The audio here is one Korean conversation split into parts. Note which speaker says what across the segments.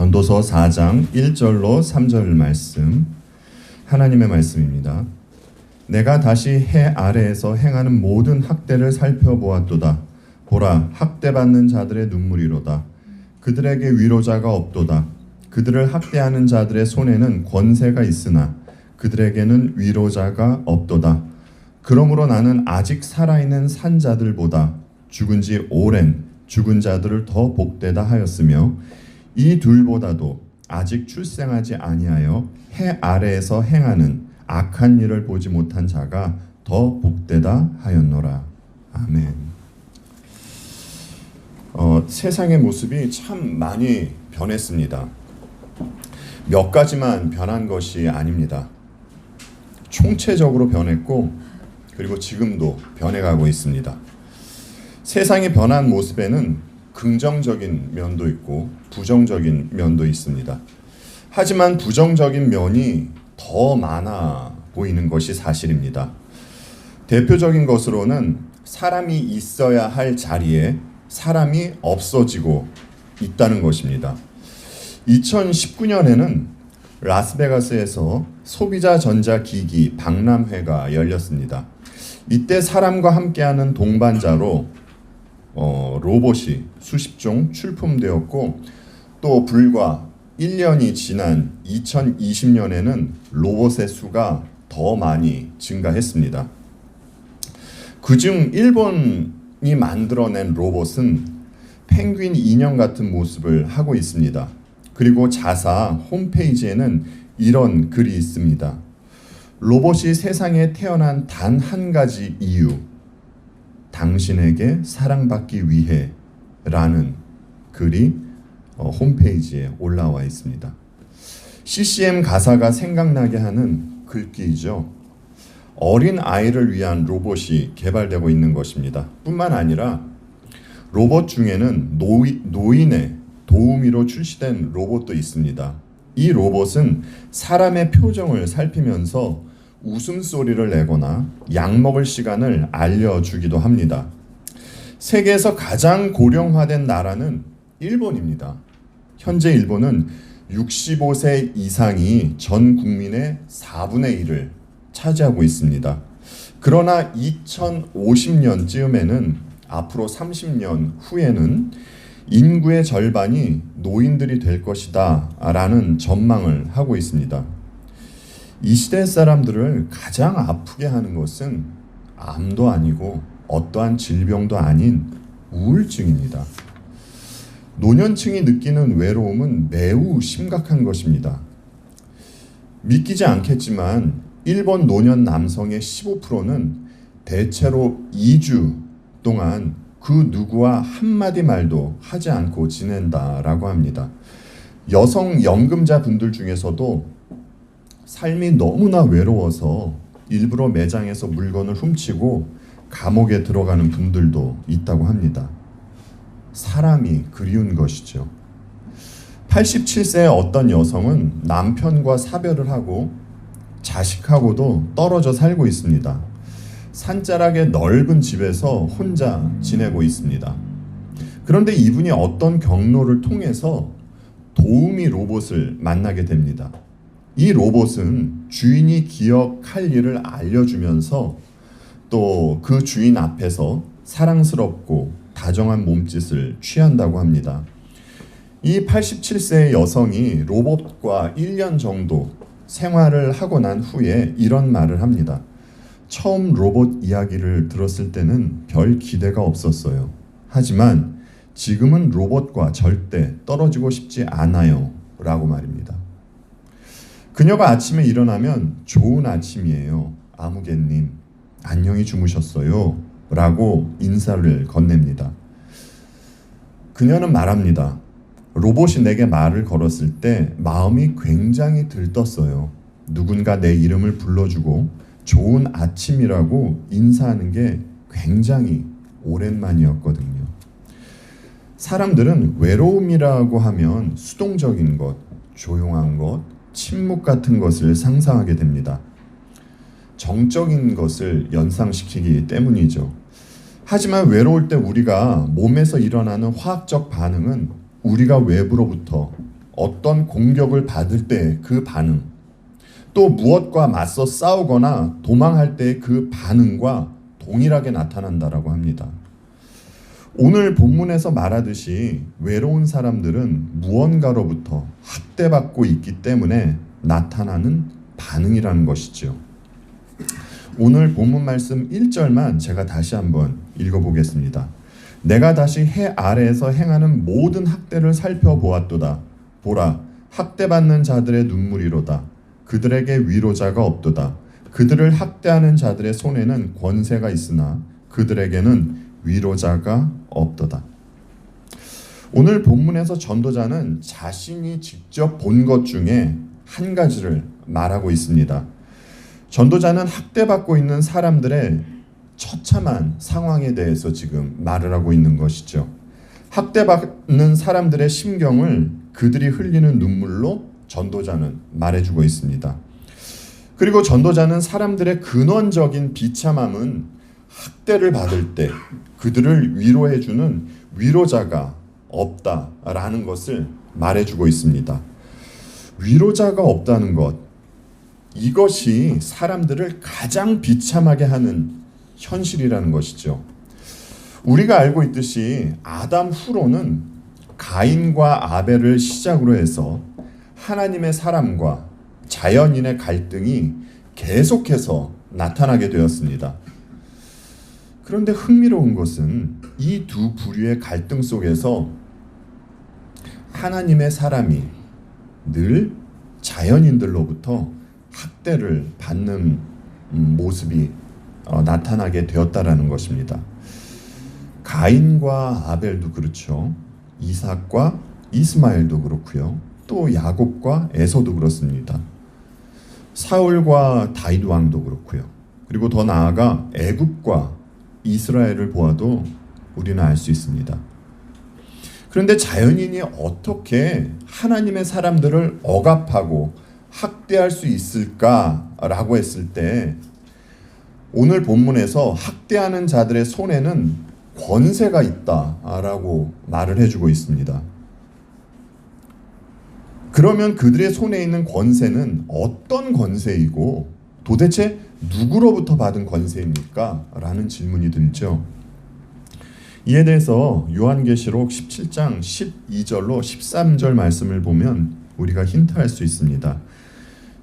Speaker 1: 전도서 4장 1절로 3절 말씀, 하나님의 말씀입니다. 내가 다시 해 아래에서 행하는 모든 학대를 살펴보았도다. 보라, 학대받는 자들의 눈물이로다. 그들에게 위로자가 없도다. 그들을 학대하는 자들의 손에는 권세가 있으나 그들에게는 위로자가 없도다. 그러므로 나는 아직 살아있는 산자들보다 죽은 지 오랜 죽은 자들을 더 복되다 하였으며 이 둘보다도 아직 출생하지 아니하여 해 아래에서 행하는 악한 일을 보지 못한 자가 더 복되다 하였노라. 아멘. 세상의 모습이 참 많이 변했습니다. 몇 가지만 변한 것이 아닙니다. 총체적으로 변했고, 그리고 지금도 변해가고 있습니다. 세상이 변한 모습에는 긍정적인 면도 있고 부정적인 면도 있습니다. 하지만 부정적인 면이 더 많아 보이는 것이 사실입니다. 대표적인 것으로는 사람이 있어야 할 자리에 사람이 없어지고 있다는 것입니다. 2019년에는 라스베가스에서 소비자 전자기기 박람회가 열렸습니다. 이때 사람과 함께하는 동반자로 로봇이 수십 종 출품되었고, 또 불과 1년이 지난 2020년에는 로봇의 수가 더 많이 증가했습니다. 그중 일본이 만들어낸 로봇은 펭귄 인형 같은 모습을 하고 있습니다. 그리고 자사 홈페이지에는 이런 글이 있습니다. 로봇이 세상에 태어난 단 한 가지 이유, 당신에게 사랑받기 위해 라는 글이 홈페이지에 올라와 있습니다. CCM 가사가 생각나게 하는 글귀이죠. 어린 아이를 위한 로봇이 개발되고 있는 것입니다. 뿐만 아니라 로봇 중에는 노인의 도우미로 출시된 로봇도 있습니다. 이 로봇은 사람의 표정을 살피면서 웃음소리를 내거나 약 먹을 시간을 알려주기도 합니다. 세계에서 가장 고령화된 나라는 일본입니다. 현재 일본은 65세 이상이 전 국민의 4분의 1을 차지하고 있습니다. 그러나 2050년쯤에는 앞으로 30년 후에는 인구의 절반이 노인들이 될 것이다 라는 전망을 하고 있습니다. 이 시대 사람들을 가장 아프게 하는 것은 암도 아니고 어떠한 질병도 아닌 우울증입니다. 노년층이 느끼는 외로움은 매우 심각한 것입니다. 믿기지 않겠지만 일본 노년 남성의 15%는 대체로 2주 동안 그 누구와 한마디 말도 하지 않고 지낸다라고 합니다. 여성 연금자 분들 중에서도 삶이 너무나 외로워서 일부러 매장에서 물건을 훔치고 감옥에 들어가는 분들도 있다고 합니다. 사람이 그리운 것이죠. 87세의 어떤 여성은 남편과 사별을 하고 자식하고도 떨어져 살고 있습니다. 산자락의 넓은 집에서 혼자 지내고 있습니다. 그런데 이분이 어떤 경로를 통해서 도우미 로봇을 만나게 됩니다. 이 로봇은 주인이 기억할 일을 알려주면서 또 그 주인 앞에서 사랑스럽고 다정한 몸짓을 취한다고 합니다. 이 87세의 여성이 로봇과 1년 정도 생활을 하고 난 후에 이런 말을 합니다. 처음 로봇 이야기를 들었을 때는 별 기대가 없었어요. 하지만 지금은 로봇과 절대 떨어지고 싶지 않아요 라고 말입니다. 그녀가 아침에 일어나면 좋은 아침이에요. 아무개님, 안녕히 주무셨어요 라고 인사를 건넵니다. 그녀는 말합니다. 로봇이 내게 말을 걸었을 때 마음이 굉장히 들떴어요. 누군가 내 이름을 불러주고 좋은 아침이라고 인사하는 게 굉장히 오랜만이었거든요. 사람들은 외로움이라고 하면 수동적인 것, 조용한 것, 침묵 같은 것을 상상하게 됩니다. 정적인 것을 연상시키기 때문이죠. 하지만 외로울 때 우리가 몸에서 일어나는 화학적 반응은 우리가 외부로부터 어떤 공격을 받을 때 그 반응, 또 무엇과 맞서 싸우거나 도망할 때 그 반응과 동일하게 나타난다라고 합니다. 오늘 본문에서 말하듯이 외로운 사람들은 무언가로부터 학대받고 있기 때문에 나타나는 반응이라는 것이죠. 오늘 본문 말씀 1절만 제가 다시 한번 읽어보겠습니다. 내가 다시 해 아래에서 행하는 모든 학대를 살펴보았도다. 보라, 학대받는 자들의 눈물이로다. 그들에게 위로자가 없도다. 그들을 학대하는 자들의 손에는 권세가 있으나 그들에게는 위로자가 없도다. 오늘 본문에서 전도자는 자신이 직접 본 것 중에 한 가지를 말하고 있습니다. 전도자는 학대받고 있는 사람들의 처참한 상황에 대해서 지금 말을 하고 있는 것이죠. 학대받는 사람들의 심경을 그들이 흘리는 눈물로 전도자는 말해주고 있습니다. 그리고 전도자는 사람들의 근원적인 비참함은 학대를 받을 때 그들을 위로해주는 위로자가 없다라는 것을 말해주고 있습니다. 위로자가 없다는 것, 이것이 사람들을 가장 비참하게 하는 현실이라는 것이죠. 우리가 알고 있듯이 아담 후로는 가인과 아벨을 시작으로 해서 하나님의 사람과 자연인의 갈등이 계속해서 나타나게 되었습니다. 그런데 흥미로운 것은 이 두 부류의 갈등 속에서 하나님의 사람이 늘 자연인들로부터 학대를 받는 모습이 나타나게 되었다라는 것입니다. 가인과 아벨도 그렇죠. 이삭과 이스마엘도 그렇고요. 또 야곱과 에서도 그렇습니다. 사울과 다윗 왕도 그렇고요. 그리고 더 나아가 애굽과 이스라엘을 보아도 우리는 알 수 있습니다. 그런데 자연인이 어떻게 하나님의 사람들을 억압하고 학대할 수 있을까라고 했을 때 오늘 본문에서 학대하는 자들의 손에는 권세가 있다라고 말을 해주고 있습니다. 그러면 그들의 손에 있는 권세는 어떤 권세이고 도대체 누구로부터 받은 권세입니까? 라는 질문이 들죠. 이에 대해서 요한계시록 17장 12절로 13절 말씀을 보면 우리가 힌트할 수 있습니다.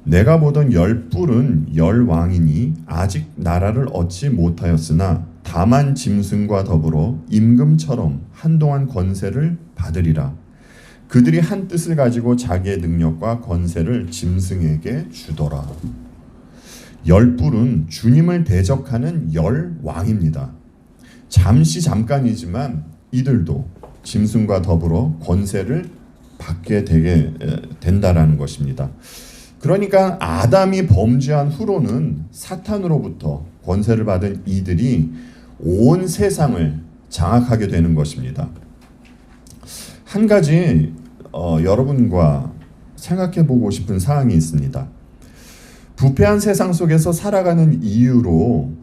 Speaker 1: 내가 보던 10뿔은 10왕이니 아직 나라를 얻지 못하였으나 다만 짐승과 더불어 임금처럼 한동안 권세를 받으리라. 그들이 한 뜻을 가지고 자기의 능력과 권세를 짐승에게 주더라. 10뿔은 주님을 대적하는 10왕입니다. 잠깐이지만 이들도 짐승과 더불어 권세를 받게 되게 된다라는 것입니다. 그러니까 아담이 범죄한 후로는 사탄으로부터 권세를 받은 이들이 온 세상을 장악하게 되는 것입니다. 한 가지 여러분과 생각해 보고 싶은 사항이 있습니다. 부패한 세상 속에서 살아가는 이유로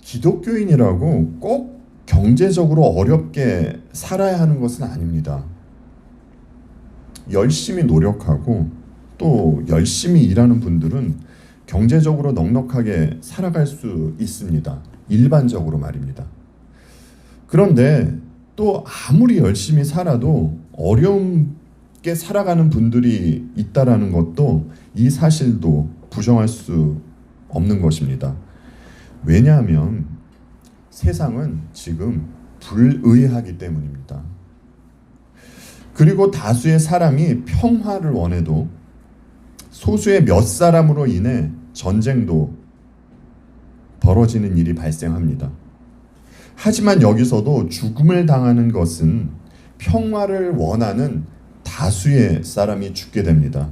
Speaker 1: 기독교인이라고 꼭 경제적으로 어렵게 살아야 하는 것은 아닙니다. 열심히 노력하고 또 열심히 일하는 분들은 경제적으로 넉넉하게 살아갈 수 있습니다. 일반적으로 말입니다. 그런데 또 아무리 열심히 살아도 어렵게 살아가는 분들이 있다라는 것도 이 사실도 부정할 수 없는 것입니다. 왜냐하면 세상은 지금 불의하기 때문입니다. 그리고 다수의 사람이 평화를 원해도 소수의 몇 사람으로 인해 전쟁도 벌어지는 일이 발생합니다. 하지만 여기서도 죽음을 당하는 것은 평화를 원하는 다수의 사람이 죽게 됩니다.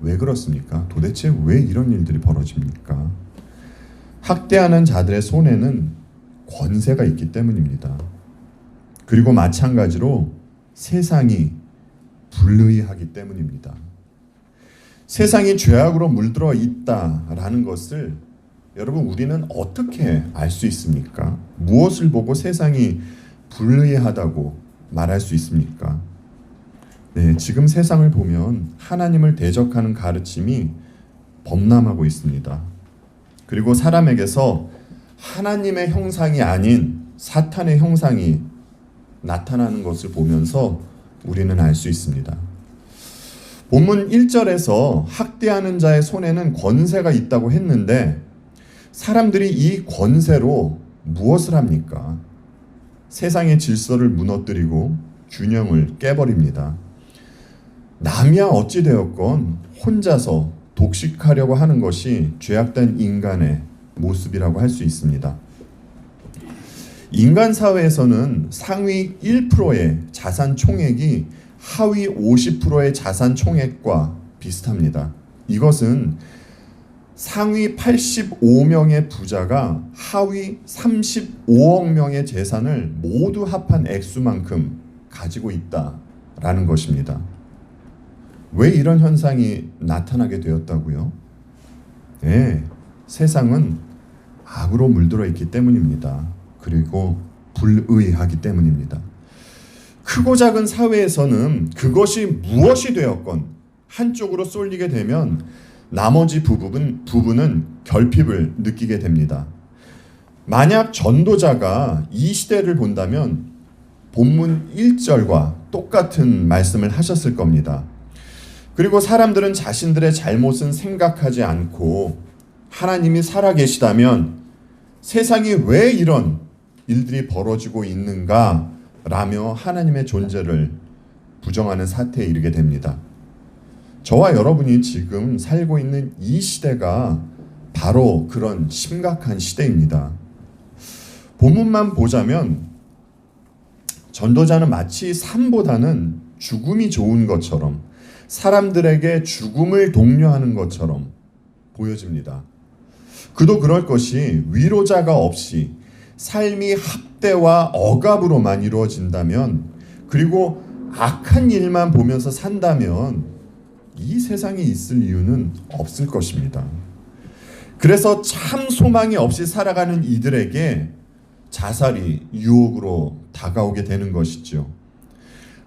Speaker 1: 왜 그렇습니까? 도대체 왜 이런 일들이 벌어집니까? 학대하는 자들의 손에는 권세가 있기 때문입니다. 그리고 마찬가지로 세상이 불의하기 때문입니다. 세상이 죄악으로 물들어 있다라는 것을 여러분 우리는 어떻게 알 수 있습니까? 무엇을 보고 세상이 불의하다고 말할 수 있습니까? 네, 지금 세상을 보면 하나님을 대적하는 가르침이 범람하고 있습니다. 그리고 사람에게서 하나님의 형상이 아닌 사탄의 형상이 나타나는 것을 보면서 우리는 알 수 있습니다. 본문 1절에서 학대하는 자의 손에는 권세가 있다고 했는데 사람들이 이 권세로 무엇을 합니까? 세상의 질서를 무너뜨리고 균형을 깨버립니다. 남이야 어찌 되었건 혼자서 독식하려고 하는 것이 죄악된 인간의 모습이라고 할 수 있습니다. 인간 사회에서는 상위 1%의 자산 총액이 하위 50%의 자산 총액과 비슷합니다. 이것은 상위 85명의 부자가 하위 35억 명의 재산을 모두 합한 액수만큼 가지고 있다라는 것입니다. 왜 이런 현상이 나타나게 되었다고요? 네, 세상은 악으로 물들어 있기 때문입니다. 그리고 불의하기 때문입니다. 크고 작은 사회에서는 그것이 무엇이 되었건 한쪽으로 쏠리게 되면 나머지 부분은 결핍을 느끼게 됩니다. 만약 전도자가 이 시대를 본다면 본문 1절과 똑같은 말씀을 하셨을 겁니다. 그리고 사람들은 자신들의 잘못은 생각하지 않고 하나님이 살아계시다면 세상이 왜 이런 일들이 벌어지고 있는가 라며 하나님의 존재를 부정하는 사태에 이르게 됩니다. 저와 여러분이 지금 살고 있는 이 시대가 바로 그런 심각한 시대입니다. 본문만 보자면 전도자는 마치 삶보다는 죽음이 좋은 것처럼 사람들에게 죽음을 독려하는 것처럼 보여집니다. 그도 그럴 것이 위로자가 없이 삶이 학대와 억압으로만 이루어진다면 그리고 악한 일만 보면서 산다면 이 세상에 있을 이유는 없을 것입니다. 그래서 참 소망이 없이 살아가는 이들에게 자살이 유혹으로 다가오게 되는 것이죠.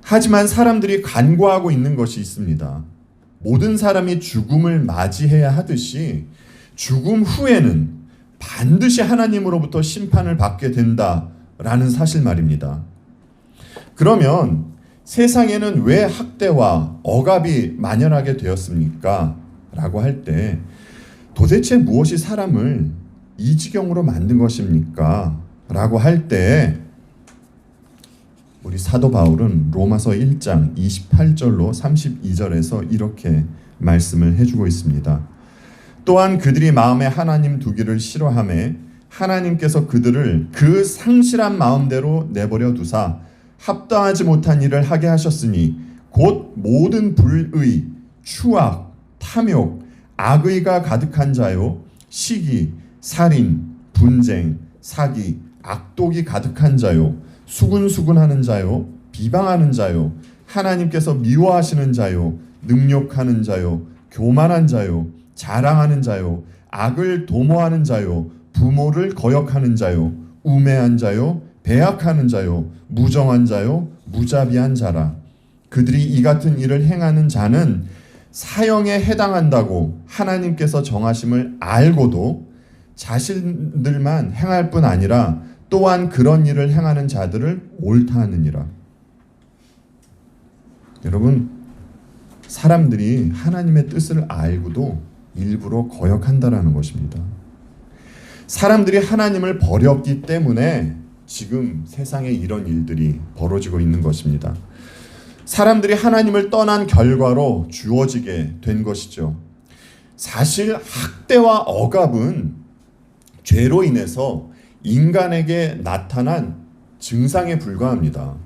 Speaker 1: 하지만 사람들이 간과하고 있는 것이 있습니다. 모든 사람이 죽음을 맞이해야 하듯이 죽음 후에는 반드시 하나님으로부터 심판을 받게 된다라는 사실 말입니다. 그러면 세상에는 왜 학대와 억압이 만연하게 되었습니까? 라고 할 때 도대체 무엇이 사람을 이 지경으로 만든 것입니까? 라고 할 때 우리 사도 바울은 로마서 1장 28절로 32절에서 이렇게 말씀을 해주고 있습니다. 또한 그들이 마음에 하나님 두기를 싫어하매 하나님께서 그들을 그 상실한 마음대로 내버려 두사 합당하지 못한 일을 하게 하셨으니 곧 모든 불의, 추악, 탐욕, 악의가 가득한 자요 시기, 살인, 분쟁, 사기, 악독이 가득한 자요 수군수군하는 자요 비방하는 자요 하나님께서 미워하시는 자요 능욕하는 자요 교만한 자요 자랑하는 자요 악을 도모하는 자요 부모를 거역하는 자요 우매한 자요 배약하는 자요 무정한 자요 무자비한 자라. 그들이 이 같은 일을 행하는 자는 사형에 해당한다고 하나님께서 정하심을 알고도 자신들만 행할 뿐 아니라 또한 그런 일을 행하는 자들을 옳다 하느니라. 여러분, 사람들이 하나님의 뜻을 알고도 일부러 거역한다라는 것입니다. 사람들이 하나님을 버렸기 때문에 지금 세상에 이런 일들이 벌어지고 있는 것입니다. 사람들이 하나님을 떠난 결과로 주어지게 된 것이죠. 사실 학대와 억압은 죄로 인해서 인간에게 나타난 증상에 불과합니다.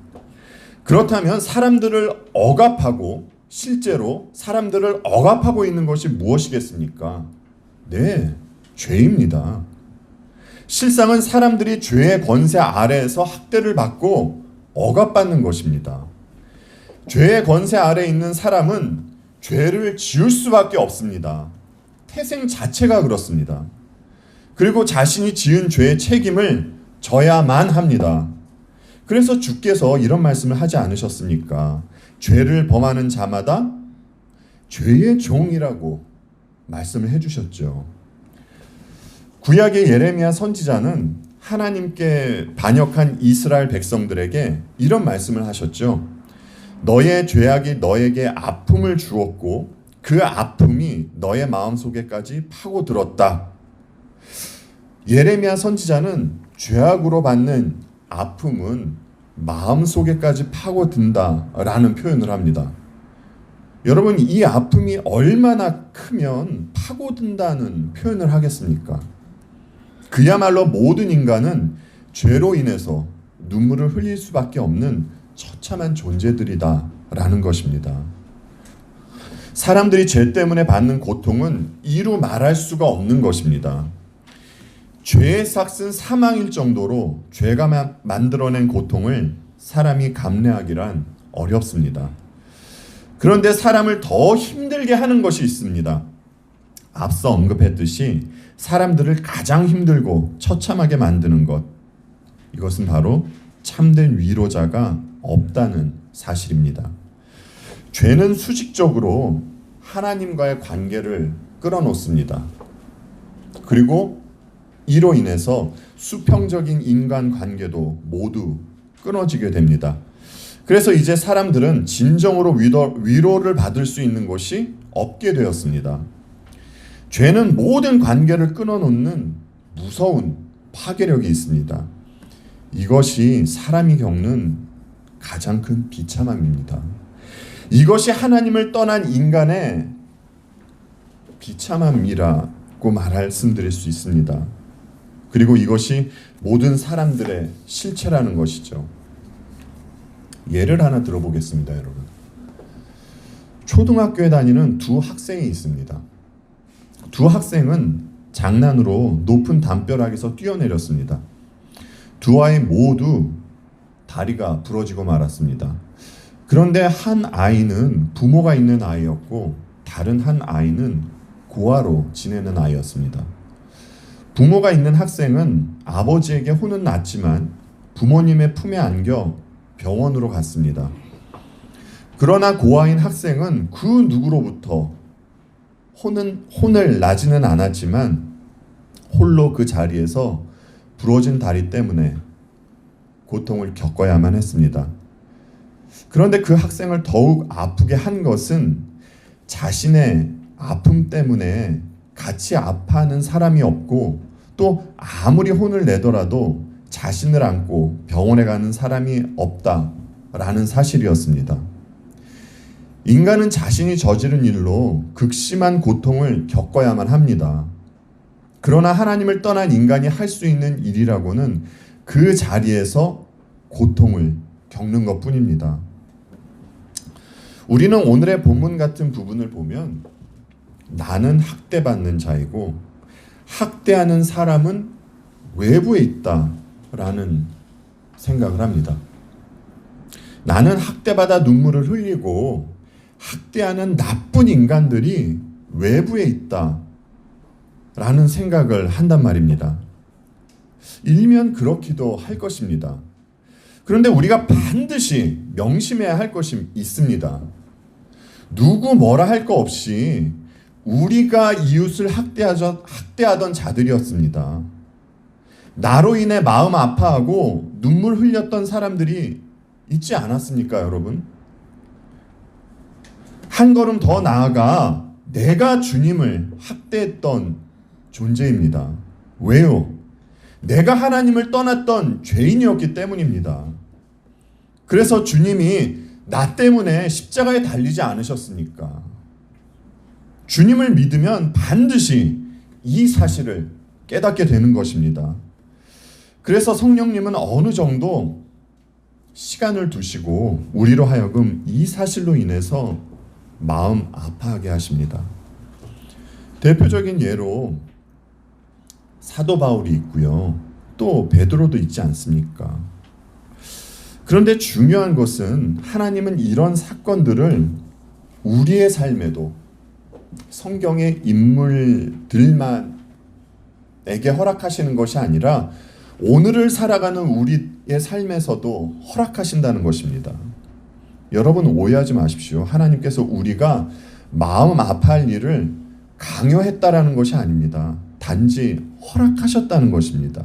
Speaker 1: 그렇다면 사람들을 억압하고 실제로 사람들을 억압하고 있는 것이 무엇이겠습니까? 네, 죄입니다. 실상은 사람들이 죄의 권세 아래에서 학대를 받고 억압받는 것입니다. 죄의 권세 아래에 있는 사람은 죄를 지을 수밖에 없습니다. 태생 자체가 그렇습니다. 그리고 자신이 지은 죄의 책임을 져야만 합니다. 그래서 주께서 이런 말씀을 하지 않으셨습니까? 죄를 범하는 자마다 죄의 종이라고 말씀을 해주셨죠. 구약의 예레미야 선지자는 하나님께 반역한 이스라엘 백성들에게 이런 말씀을 하셨죠. 너의 죄악이 너에게 아픔을 주었고 그 아픔이 너의 마음속에까지 파고들었다. 예레미야 선지자는 죄악으로 받는 아픔은 마음속에까지 파고든다라는 표현을 합니다. 여러분, 이 아픔이 얼마나 크면 파고든다는 표현을 하겠습니까? 그야말로 모든 인간은 죄로 인해서 눈물을 흘릴 수밖에 없는 처참한 존재들이다라는 것입니다. 사람들이 죄 때문에 받는 고통은 이루 말할 수가 없는 것입니다. 죄의 삭은 사망일 정도로 죄가 만들어낸 고통을 사람이 감내하기란 어렵습니다. 그런데 사람을 더 힘들게 하는 것이 있습니다. 앞서 언급했듯이 사람들을 가장 힘들고 처참하게 만드는 것, 이것은 바로 참된 위로자가 없다는 사실입니다. 죄는 수직적으로 하나님과의 관계를 끌어놓습니다. 그리고 이로 인해서 수평적인 인간관계도 모두 끊어지게 됩니다. 그래서 이제 사람들은 진정으로 위로를 받을 수 있는 곳이 없게 되었습니다. 죄는 모든 관계를 끊어놓는 무서운 파괴력이 있습니다. 이것이 사람이 겪는 가장 큰 비참함입니다. 이것이 하나님을 떠난 인간의 비참함이라고 말씀드릴 수 있습니다. 그리고 이것이 모든 사람들의 실체라는 것이죠. 예를 하나 들어보겠습니다, 여러분. 초등학교에 다니는 두 학생이 있습니다. 두 학생은 장난으로 높은 담벼락에서 뛰어내렸습니다. 두 아이 모두 다리가 부러지고 말았습니다. 그런데 한 아이는 부모가 있는 아이였고 다른 한 아이는 고아로 지내는 아이였습니다. 부모가 있는 학생은 아버지에게 혼은 났지만 부모님의 품에 안겨 병원으로 갔습니다. 그러나 고아인 학생은 그 누구로부터 혼을 나지는 않았지만 홀로 그 자리에서 부러진 다리 때문에 고통을 겪어야만 했습니다. 그런데 그 학생을 더욱 아프게 한 것은 자신의 아픔 때문에 같이 아파하는 사람이 없고 또 아무리 혼을 내더라도 자신을 안고 병원에 가는 사람이 없다라는 사실이었습니다. 인간은 자신이 저지른 일로 극심한 고통을 겪어야만 합니다. 그러나 하나님을 떠난 인간이 할 수 있는 일이라고는 그 자리에서 고통을 겪는 것뿐입니다. 우리는 오늘의 본문 같은 부분을 보면 나는 학대받는 자이고 학대하는 사람은 외부에 있다라는 생각을 합니다. 나는 학대받아 눈물을 흘리고 학대하는 나쁜 인간들이 외부에 있다라는 생각을 한단 말입니다. 일면 그렇기도 할 것입니다. 그런데 우리가 반드시 명심해야 할 것이 있습니다. 누구 뭐라 할 거 없이 우리가 이웃을 학대하던 자들이었습니다. 나로 인해 마음 아파하고 눈물 흘렸던 사람들이 있지 않았습니까, 여러분? 한 걸음 더 나아가 내가 주님을 학대했던 존재입니다. 왜요? 내가 하나님을 떠났던 죄인이었기 때문입니다. 그래서 주님이 나 때문에 십자가에 달리지 않으셨습니까? 주님을 믿으면 반드시 이 사실을 깨닫게 되는 것입니다. 그래서 성령님은 어느 정도 시간을 두시고 우리로 하여금 이 사실로 인해서 마음 아파하게 하십니다. 대표적인 예로 사도 바울이 있고요. 또 베드로도 있지 않습니까? 그런데 중요한 것은 하나님은 이런 사건들을 우리의 삶에도 성경의 인물들만에게 허락하시는 것이 아니라 오늘을 살아가는 우리의 삶에서도 허락하신다는 것입니다. 여러분 오해하지 마십시오. 하나님께서 우리가 마음 아파할 일을 강요했다라는 것이 아닙니다. 단지 허락하셨다는 것입니다.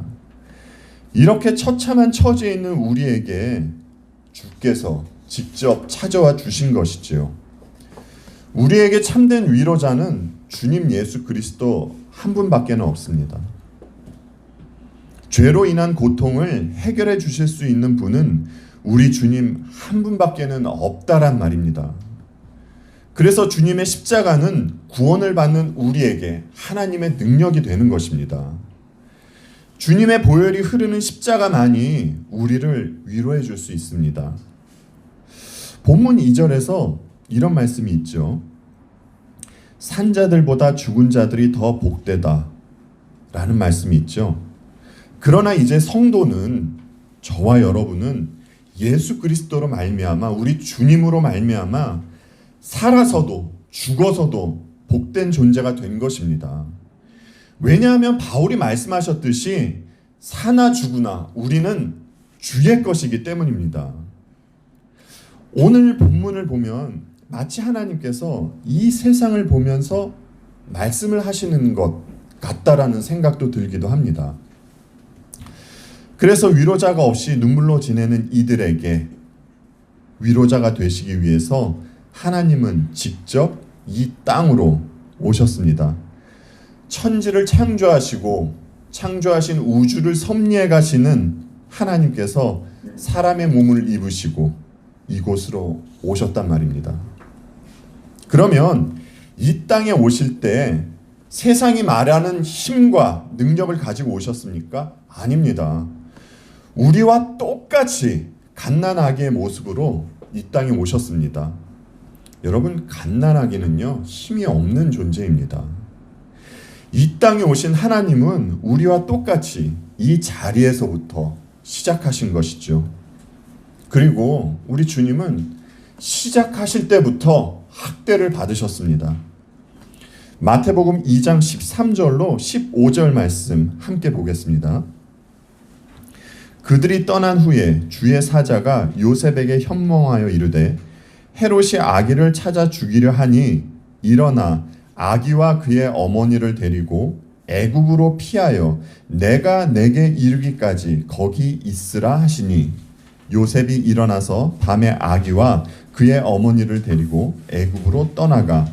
Speaker 1: 이렇게 처참한 처지에 있는 우리에게 주께서 직접 찾아와 주신 것이지요. 우리에게 참된 위로자는 주님 예수 그리스도 한 분밖에는 없습니다. 죄로 인한 고통을 해결해 주실 수 있는 분은 우리 주님 한 분밖에는 없다란 말입니다. 그래서 주님의 십자가는 구원을 받는 우리에게 하나님의 능력이 되는 것입니다. 주님의 보혈이 흐르는 십자가만이 우리를 위로해 줄 수 있습니다. 본문 2절에서 이런 말씀이 있죠. 산자들보다 죽은 자들이 더 복되다 라는 말씀이 있죠. 그러나 이제 성도는, 저와 여러분은 예수 그리스도로 말미암아, 우리 주님으로 말미암아 살아서도 죽어서도 복된 존재가 된 것입니다. 왜냐하면 바울이 말씀하셨듯이 사나 죽으나 우리는 주의 것이기 때문입니다. 오늘 본문을 보면 마치 하나님께서 이 세상을 보면서 말씀을 하시는 것 같다라는 생각도 들기도 합니다. 그래서 위로자가 없이 눈물로 지내는 이들에게 위로자가 되시기 위해서 하나님은 직접 이 땅으로 오셨습니다. 천지를 창조하시고 창조하신 우주를 섭리해 가시는 하나님께서 사람의 몸을 입으시고 이곳으로 오셨단 말입니다. 그러면 이 땅에 오실 때 세상이 말하는 힘과 능력을 가지고 오셨습니까? 아닙니다. 우리와 똑같이 갓난아기의 모습으로 이 땅에 오셨습니다. 여러분, 갓난아기는요, 힘이 없는 존재입니다. 이 땅에 오신 하나님은 우리와 똑같이 이 자리에서부터 시작하신 것이죠. 그리고 우리 주님은 시작하실 때부터 학대를 받으셨습니다. 마태복음 2장 13절로 15절 말씀 함께 보겠습니다. 그들이 떠난 후에 주의 사자가 요셉에게 현몽하여 이르되 헤롯이 아기를 찾아 죽이려 하니 일어나 아기와 그의 어머니를 데리고 애굽으로 피하여 내가 내게 이르기까지 거기 있으라 하시니 요셉이 일어나서 밤에 아기와 그의 어머니를 데리고 애굽으로 떠나가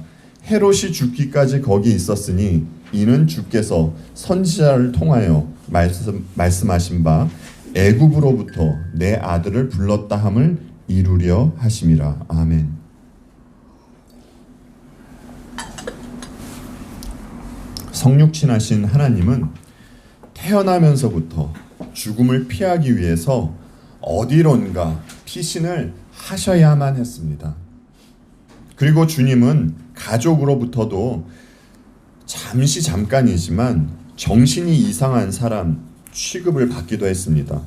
Speaker 1: 헤롯이 죽기까지 거기 있었으니 이는 주께서 선지자를 통하여 말씀하신 바 애굽으로부터 내 아들을 불렀다 함을 이루려 하심이라. 아멘. 성육신하신 하나님은 태어나면서부터 죽음을 피하기 위해서 어디론가 피신을 하셔야만 했습니다. 그리고 주님은 가족으로부터도 잠깐이지만 정신이 이상한 사람 취급을 받기도 했습니다.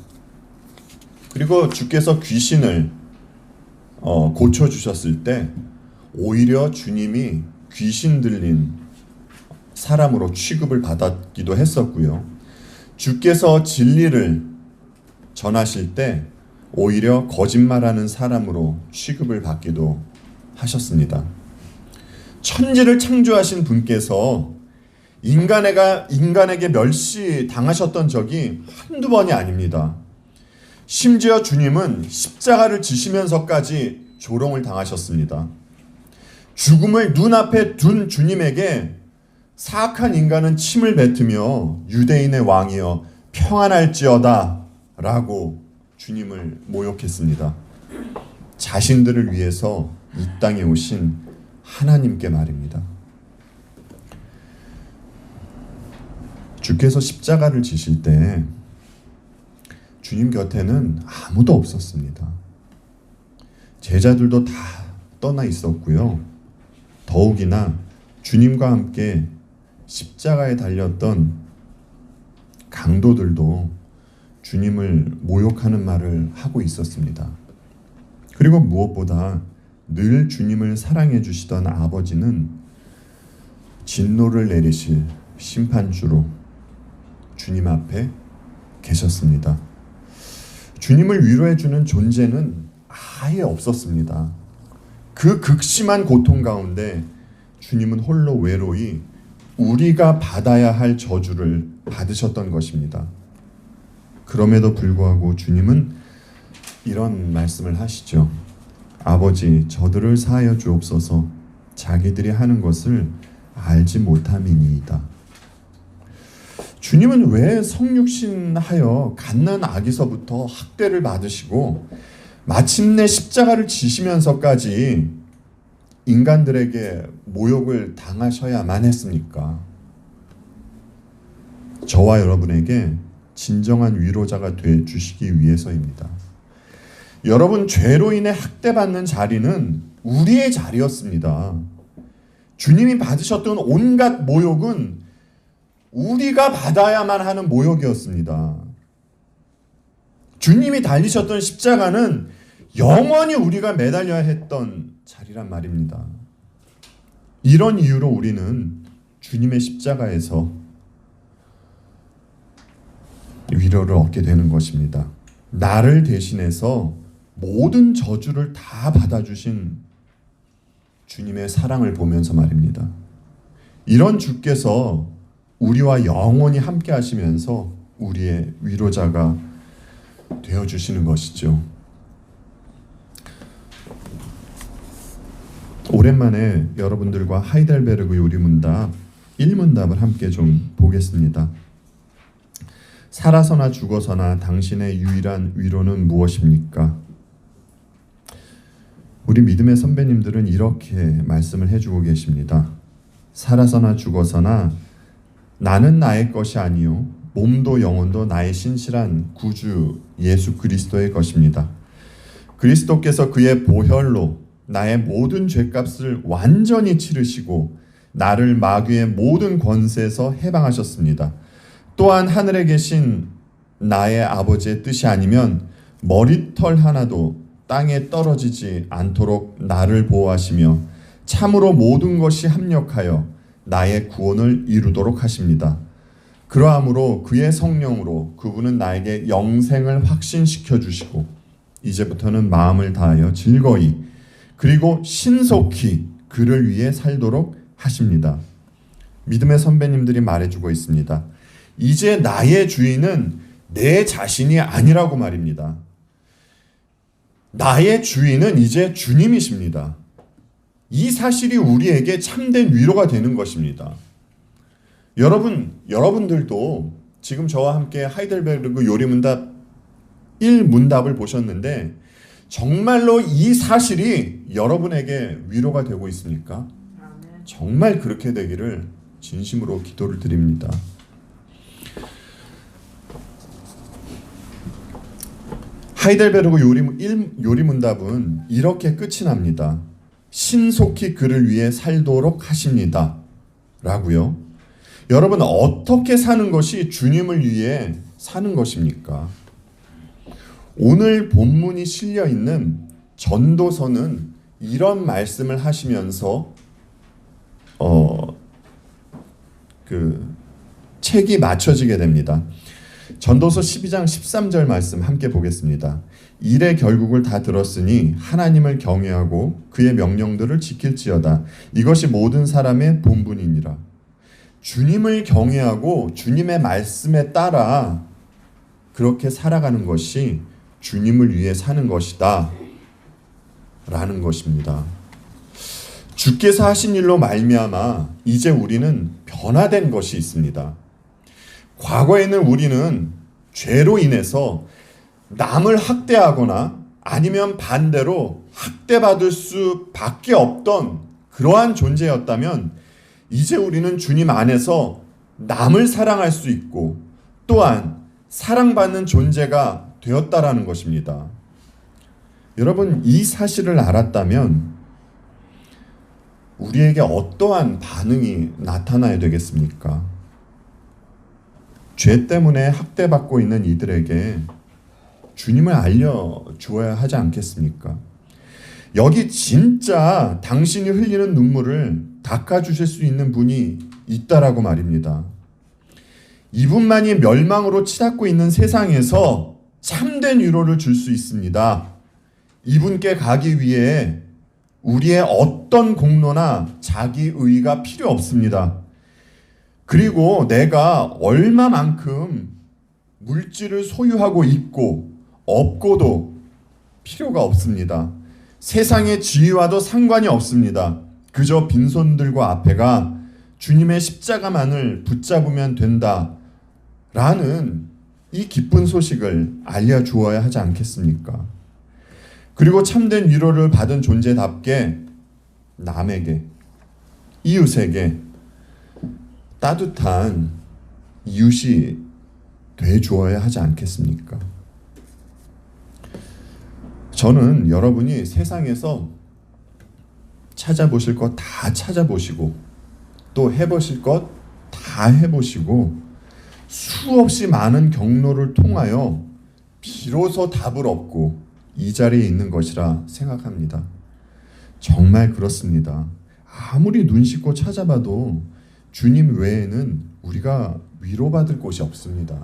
Speaker 1: 그리고 주께서 귀신을 고쳐주셨을 때 오히려 주님이 귀신 들린 사람으로 취급을 받았기도 했었고요. 주께서 진리를 전하실 때 오히려 거짓말하는 사람으로 취급을 받기도 하셨습니다. 천지를 창조하신 분께서 인간에게 멸시당하셨던 적이 한두 번이 아닙니다. 심지어 주님은 십자가를 지시면서까지 조롱을 당하셨습니다. 죽음을 눈앞에 둔 주님에게 사악한 인간은 침을 뱉으며 유대인의 왕이여 평안할지어다 라고 주님을 모욕했습니다. 자신들을 위해서 이 땅에 오신 하나님께 말입니다. 주께서 십자가를 지실 때 주님 곁에는 아무도 없었습니다. 제자들도 다 떠나 있었고요. 더욱이나 주님과 함께 십자가에 달렸던 강도들도 주님을 모욕하는 말을 하고 있었습니다. 그리고 무엇보다 늘 주님을 사랑해 주시던 아버지는 진노를 내리실 심판주로 주님 앞에 계셨습니다. 주님을 위로해 주는 존재는 아예 없었습니다. 그 극심한 고통 가운데 주님은 홀로 외로이 우리가 받아야 할 저주를 받으셨던 것입니다. 그럼에도 불구하고 주님은 이런 말씀을 하시죠. 아버지, 저들을 사하여 주옵소서. 자기들이 하는 것을 알지 못함이니이다. 주님은 왜 성육신하여 갓난 아기서부터 학대를 받으시고 마침내 십자가를 지시면서까지 인간들에게 모욕을 당하셔야만 했습니까? 저와 여러분에게 진정한 위로자가 돼 주시기 위해서입니다. 여러분, 죄로 인해 학대받는 자리는 우리의 자리였습니다. 주님이 받으셨던 온갖 모욕은 우리가 받아야만 하는 모욕이었습니다. 주님이 달리셨던 십자가는 영원히 우리가 매달려야 했던 자리란 말입니다. 이런 이유로 우리는 주님의 십자가에서 위로를 얻게 되는 것입니다. 나를 대신해서 모든 저주를 다 받아주신 주님의 사랑을 보면서 말입니다. 이런 주께서 우리와 영원히 함께 하시면서 우리의 위로자가 되어주시는 것이죠. 오랜만에 여러분들과 하이델베르그 요리문답 1문답을 함께 좀 보겠습니다. 살아서나 죽어서나 당신의 유일한 위로는 무엇입니까? 우리 믿음의 선배님들은 이렇게 말씀을 해주고 계십니다. 살아서나 죽어서나 나는 나의 것이 아니요 몸도 영혼도 나의 신실한 구주 예수 그리스도의 것입니다. 그리스도께서 그의 보혈로 나의 모든 죄값을 완전히 치르시고 나를 마귀의 모든 권세에서 해방하셨습니다. 또한 하늘에 계신 나의 아버지의 뜻이 아니면 머리털 하나도 땅에 떨어지지 않도록 나를 보호하시며 참으로 모든 것이 합력하여 나의 구원을 이루도록 하십니다. 그러함으로 그의 성령으로 그분은 나에게 영생을 확신시켜 주시고 이제부터는 마음을 다하여 즐거이 그리고 신속히 그를 위해 살도록 하십니다. 믿음의 선배님들이 말해주고 있습니다. 이제 나의 주인은 내 자신이 아니라고 말입니다. 나의 주인은 이제 주님이십니다. 이 사실이 우리에게 참된 위로가 되는 것입니다. 여러분들도 지금 저와 함께 하이델베르그 요리문답 1문답을 보셨는데 정말로 이 사실이 여러분에게 위로가 되고 있습니까? 정말 그렇게 되기를 진심으로 기도를 드립니다. 하이델베르그 요리문답은 이렇게 끝이 납니다. 신속히 그를 위해 살도록 하십니다. 라고요. 여러분, 어떻게 사는 것이 주님을 위해 사는 것입니까? 오늘 본문이 실려 있는 전도서는 이런 말씀을 하시면서 책이 맞춰지게 됩니다. 전도서 12장 13절 말씀 함께 보겠습니다. 일의 결국을 다 들었으니 하나님을 경외하고 그의 명령들을 지킬지어다. 이것이 모든 사람의 본분이니라. 주님을 경외하고 주님의 말씀에 따라 그렇게 살아가는 것이 주님을 위해 사는 것이다 라는 것입니다. 주께서 하신 일로 말미암아 이제 우리는 변화된 것이 있습니다. 과거에는 우리는 죄로 인해서 남을 학대하거나 아니면 반대로 학대받을 수밖에 없던 그러한 존재였다면 이제 우리는 주님 안에서 남을 사랑할 수 있고 또한 사랑받는 존재가 되었다라는 것입니다. 여러분, 이 사실을 알았다면 우리에게 어떠한 반응이 나타나야 되겠습니까? 죄 때문에 학대받고 있는 이들에게 주님을 알려주어야 하지 않겠습니까? 여기 진짜 당신이 흘리는 눈물을 닦아주실 수 있는 분이 있다라고 말입니다. 이분만이 멸망으로 치닫고 있는 세상에서 참된 위로를 줄 수 있습니다. 이분께 가기 위해 우리의 어떤 공로나 자기 의의가 필요 없습니다. 그리고 내가 얼마만큼 물질을 소유하고 있고 없고도 필요가 없습니다. 세상의 지위와도 상관이 없습니다. 그저 빈손들과 앞에가 주님의 십자가만을 붙잡으면 된다라는 이 기쁜 소식을 알려주어야 하지 않겠습니까? 그리고 참된 위로를 받은 존재답게 남에게, 이웃에게 따뜻한 이웃이 되주어야 하지 않겠습니까? 저는 여러분이 세상에서 찾아보실 것 다 찾아보시고 또 해보실 것 다 해보시고 수없이 많은 경로를 통하여 비로소 답을 얻고 이 자리에 있는 것이라 생각합니다. 정말 그렇습니다. 아무리 눈 씻고 찾아봐도 주님 외에는 우리가 위로받을 곳이 없습니다.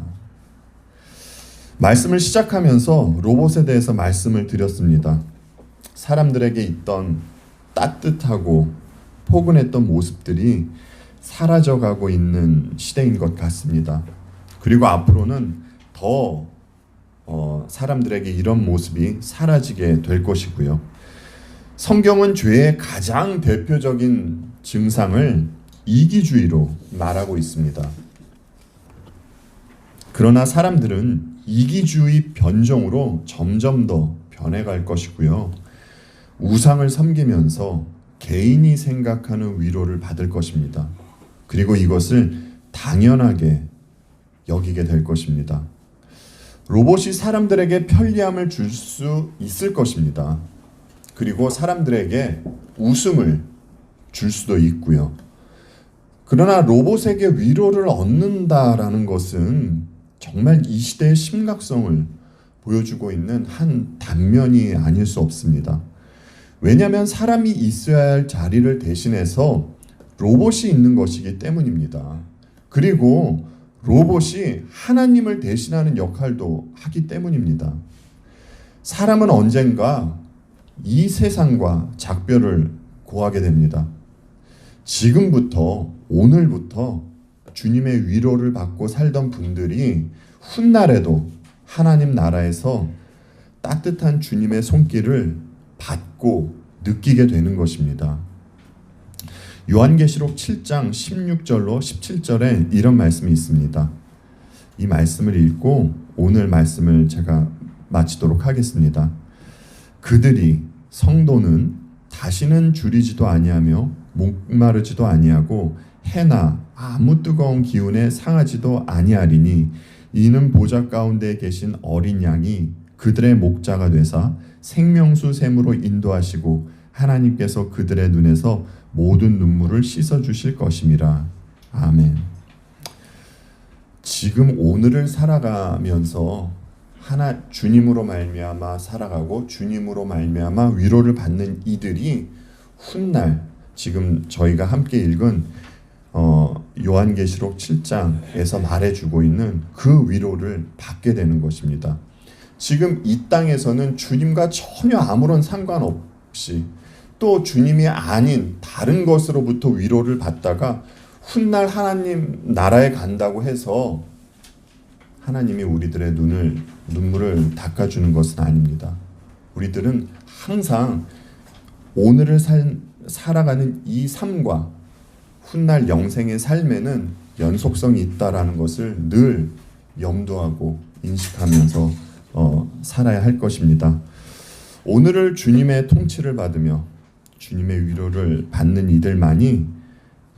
Speaker 1: 말씀을 시작하면서 로봇에 대해서 말씀을 드렸습니다. 사람들에게 있던 따뜻하고 포근했던 모습들이 사라져가고 있는 시대인 것 같습니다. 그리고 앞으로는 더 사람들에게 이런 모습이 사라지게 될 것이고요. 성경은 죄의 가장 대표적인 증상을 이기주의로 말하고 있습니다. 그러나 사람들은 이기주의 변종으로 점점 더 변해갈 것이고요. 우상을 섬기면서 개인이 생각하는 위로를 받을 것입니다. 그리고 이것을 당연하게 여기게 될 것입니다. 로봇이 사람들에게 편리함을 줄 수 있을 것입니다. 그리고 사람들에게 웃음을 줄 수도 있고요. 그러나 로봇에게 위로를 얻는다라는 것은 정말 이 시대의 심각성을 보여주고 있는 한 단면이 아닐 수 없습니다. 왜냐하면 사람이 있어야 할 자리를 대신해서 로봇이 있는 것이기 때문입니다. 그리고 로봇이 하나님을 대신하는 역할도 하기 때문입니다. 사람은 언젠가 이 세상과 작별을 고하게 됩니다. 지금부터, 오늘부터 주님의 위로를 받고 살던 분들이 훗날에도 하나님 나라에서 따뜻한 주님의 손길을 받고 느끼게 되는 것입니다. 요한계시록 7장 16절로 17절에 이런 말씀이 있습니다. 이 말씀을 읽고 오늘 말씀을 제가 마치도록 하겠습니다. 그들이, 성도는 다시는 줄이지도 아니하며 목마르지도 아니하고 해나 아무 뜨거운 기운에 상하지도 아니하리니 이는 보좌 가운데 계신 어린 양이 그들의 목자가 되사 생명수 샘으로 인도하시고 하나님께서 그들의 눈에서 모든 눈물을 씻어주실 것임이라. 아멘. 지금 오늘을 살아가면서 주님으로 말미암아 살아가고 주님으로 말미암아 위로를 받는 이들이 훗날 지금 저희가 함께 읽은 요한계시록 7장에서 말해주고 있는 그 위로를 받게 되는 것입니다. 지금 이 땅에서는 주님과 전혀 아무런 상관없이 또 주님이 아닌 다른 것으로부터 위로를 받다가 훗날 하나님 나라에 간다고 해서 하나님이 우리들의 눈물을 닦아주는 것은 아닙니다. 우리들은 항상 오늘을 살아가는 이 삶과 훗날 영생의 삶에는 연속성이 있다라는 것을 늘 염두하고 인식하면서 살아야 할 것입니다. 오늘을 주님의 통치를 받으며 주님의 위로를 받는 이들만이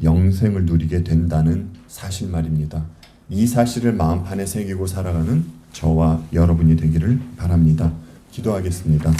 Speaker 1: 영생을 누리게 된다는 사실 말입니다. 이 사실을 마음판에 새기고 살아가는 저와 여러분이 되기를 바랍니다. 기도하겠습니다.